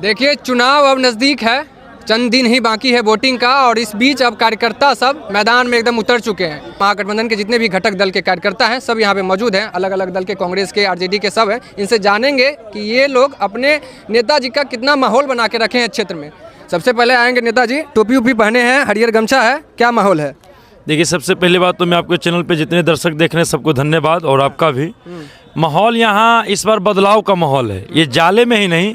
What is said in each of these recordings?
देखिए चुनाव अब नज़दीक है, चंद दिन ही बाकी है वोटिंग का और इस बीच अब कार्यकर्ता सब मैदान में एकदम उतर चुके हैं। महागठबंधन के जितने भी घटक दल के कार्यकर्ता हैं सब यहाँ पे मौजूद हैं, अलग अलग दल के, कांग्रेस के, आरजेडी के सब हैं। इनसे जानेंगे कि ये लोग अपने नेताजी का कितना माहौल बना के रखे हैं क्षेत्र में। सबसे पहले आएंगे नेताजी, टोपी उपी पहने हैं, हरियर गमछा है, क्या माहौल है? देखिए सबसे पहली बात तो मैं आपके चैनल पे जितने दर्शक देख रहे हैं सबको धन्यवाद और आपका भी। माहौल यहाँ इस बार बदलाव का माहौल है, ये जाले में ही नहीं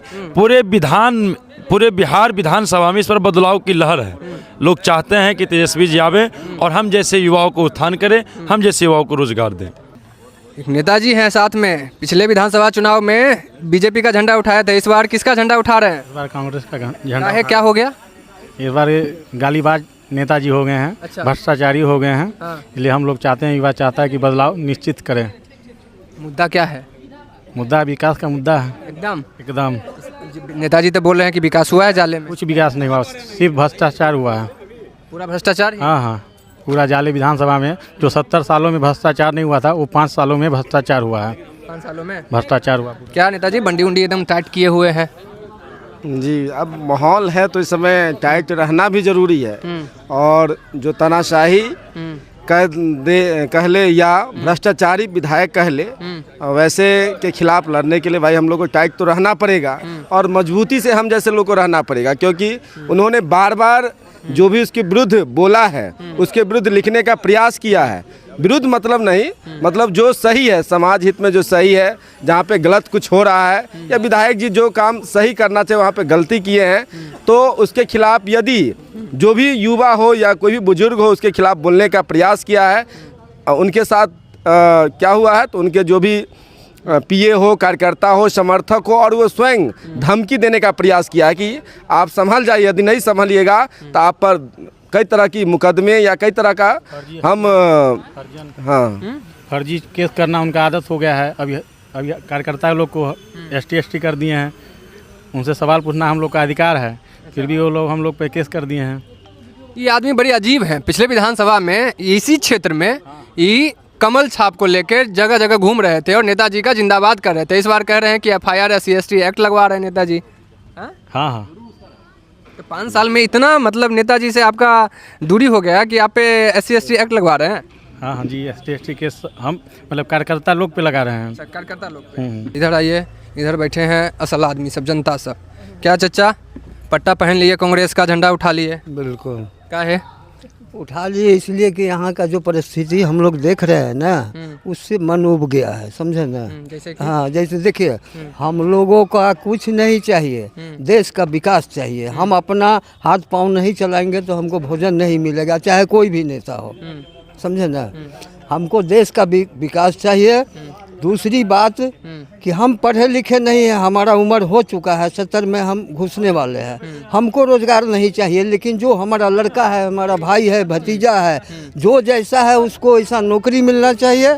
पूरे बिहार विधानसभा में इस पर बदलाव की लहर है। लोग चाहते हैं कि तेजस्वी जी आवे और हम जैसे युवाओं को उत्थान करें, हम जैसे युवाओं को रोजगार दें। एक नेताजी हैं साथ में, पिछले विधानसभा चुनाव में बीजेपी का झंडा उठाया था, इस बार किसका झंडा उठा रहे हैं? इस बार कांग्रेस का झंडा है। क्या हो गया इस बार? गालीबाज नेताजी हो गए हैं, अच्छा। भ्रष्टाचारी हो गए हैं। हाँ। इसलिए हम लोग चाहते हैं, युवा चाहता है कि बदलाव निश्चित करें। मुद्दा क्या है? मुद्दा विकास का मुद्दा है। एकदम नेताजी तो बोल रहे हैं कि विकास हुआ है जाले में। कुछ विकास नहीं हुआ, सिर्फ भ्रष्टाचार हुआ है। पूरा भ्रष्टाचार? हाँ, पूरा जाले विधानसभा में जो 70 सालों में भ्रष्टाचार नहीं हुआ था वो 5 सालों में भ्रष्टाचार हुआ है। 5 सालों में भ्रष्टाचार हुआ। क्या नेताजी बंडी उंडी एकदम टाइट किए हुए हैं? जी, अब माहौल है तो इस समय टाइट रहना भी जरूरी है। और जो तानाशाही कह ले या भ्रष्टाचारी विधायक कह ले, वैसे के खिलाफ लड़ने के लिए भाई हम लोग को टाइट तो रहना पड़ेगा और मजबूती से हम जैसे लोग को रहना पड़ेगा, क्योंकि उन्होंने बार बार जो भी उसके विरुद्ध बोला है उसके विरुद्ध लिखने का प्रयास किया है। विरुद्ध मतलब नहीं, मतलब जो सही है, समाज हित में जो सही है, जहाँ पे गलत कुछ हो रहा है या विधायक जी जो काम सही करना चाहिए वहाँ पे गलती किए हैं, तो उसके खिलाफ यदि जो भी युवा हो या कोई भी बुजुर्ग हो उसके खिलाफ बोलने का प्रयास किया है। उनके साथ क्या हुआ है तो उनके जो भी पीए हो, कार्यकर्ता हो, समर्थक हो, और वो स्वयं धमकी देने का प्रयास किया है कि आप संभल जाइए, यदि नहीं संभलिएगा तो आप पर कई तरह की मुकदमे या कई तरह का हम फर्जी केस करना उनका आदत हो गया है। अभी कार्यकर्ता लोग को ST कर दिए हैं, उनसे सवाल पूछना हम लोग का अधिकार है, फिर भी वो लोग हम लोग पे केस कर दिए हैं। ये आदमी बड़ी अजीब है। पिछले विधानसभा में इसी क्षेत्र में ये कमल छाप को लेकर जगह जगह घूम रहे थे और नेताजी का जिंदाबाद कर रहे थे। इस बार कह रहे हैं कि FIR या CST एक्ट लगवा रहे हैं नेताजी। हाँ। तो 5 साल में इतना मतलब नेताजी से आपका दूरी हो गया कि आप पे SC/ST एक्ट लगवा रहे हैं? हाँ जी, ST केस हम मतलब कार्यकर्ता लोग पे लगा रहे हैं। कार्यकर्ता लोग। इधर आइए, इधर बैठे हैं असल आदमी सब, जनता सब। क्या चचा, पट्टा पहन लिए, कांग्रेस का झंडा उठा लिए? बिल्कुल क्या है? उठा लिए इसलिए कि यहाँ का जो परिस्थिति हम लोग देख रहे हैं ना, उससे मन उब गया है, समझे ना। जैसे कि? हाँ, जैसे देखिए हम लोगों का कुछ नहीं चाहिए, देश का विकास चाहिए। हम अपना हाथ पांव नहीं चलाएंगे तो हमको भोजन नहीं मिलेगा, चाहे कोई भी नेता हो, समझे ना। हमको देश का विकास चाहिए। दूसरी बात कि हम पढ़े लिखे नहीं हैं, हमारा उम्र हो चुका है, 70 में हम घुसने वाले हैं। हमको रोजगार नहीं चाहिए, लेकिन जो हमारा लड़का है, हमारा भाई है, भतीजा है, जो जैसा है उसको ऐसा नौकरी मिलना चाहिए।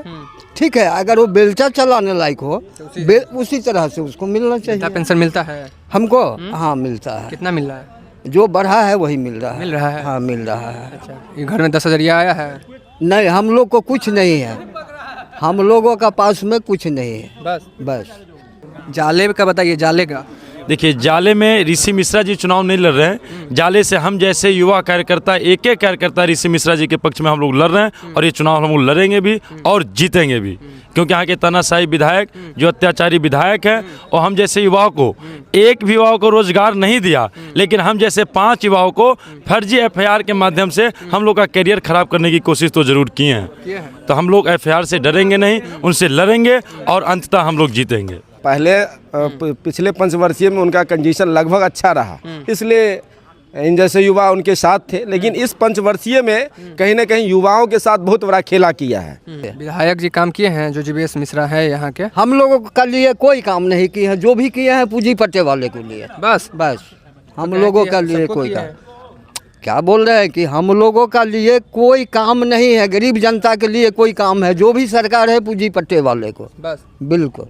ठीक है, अगर वो बेलचा चलाने लायक हो उसी तरह से उसको मिलना चाहिए। पेंशन मिलता है हमको? हाँ, मिलता है। कितना मिल रहा है? जो बढ़ा है वही मिल रहा है। मिल रहा है? हाँ, मिल रहा है। अच्छा, ये घर में 10,000 आया है? नहीं, हम लोग को कुछ नहीं है, हम लोगों का पास में कुछ नहीं है। बस जाले का बताइए, जाले का। देखिए जाले में ऋषि मिश्रा जी चुनाव नहीं लड़ रहे हैं। जाले से हम जैसे युवा कार्यकर्ता, एक कार्यकर्ता ऋषि मिश्रा जी के पक्ष में हम लोग लड़ रहे हैं और ये चुनाव हम लोग लड़ेंगे भी और जीतेंगे भी, क्योंकि यहाँ के तानाशाही विधायक जो अत्याचारी विधायक है, और हम जैसे युवाओं को, एक भी युवाओं को रोजगार नहीं दिया, लेकिन हम जैसे 5 युवाओं को फर्जी FIR के माध्यम से हम लोग का करियर खराब करने की कोशिश तो जरूर किए हैं। तो हम लोग FIR से डरेंगे नहीं, उनसे लड़ेंगे और अंततः हम लोग जीतेंगे। पहले पिछले 5 वर्षीय में उनका कंडीशन लगभग अच्छा रहा, इसलिए इन जैसे युवा उनके साथ थे। लेकिन इस 5 वर्षीय में कहीं ना कहीं युवाओं के साथ बहुत बड़ा खेला किया है। विधायक जी काम किए हैं जो GVS मिश्रा है यहाँ के? हम लोगों के लिए कोई काम नहीं किए हैं, जो भी किए हैं पूंजी पट्टे वाले को लिए। बस हम लोगों का लिए कोई काम, क्या बोल रहे हैं कि हम लोगों का लिए कोई काम नहीं है, गरीब जनता के लिए कोई काम है। जो भी सरकार है पूंजी पट्टे वाले को, बस। बिल्कुल।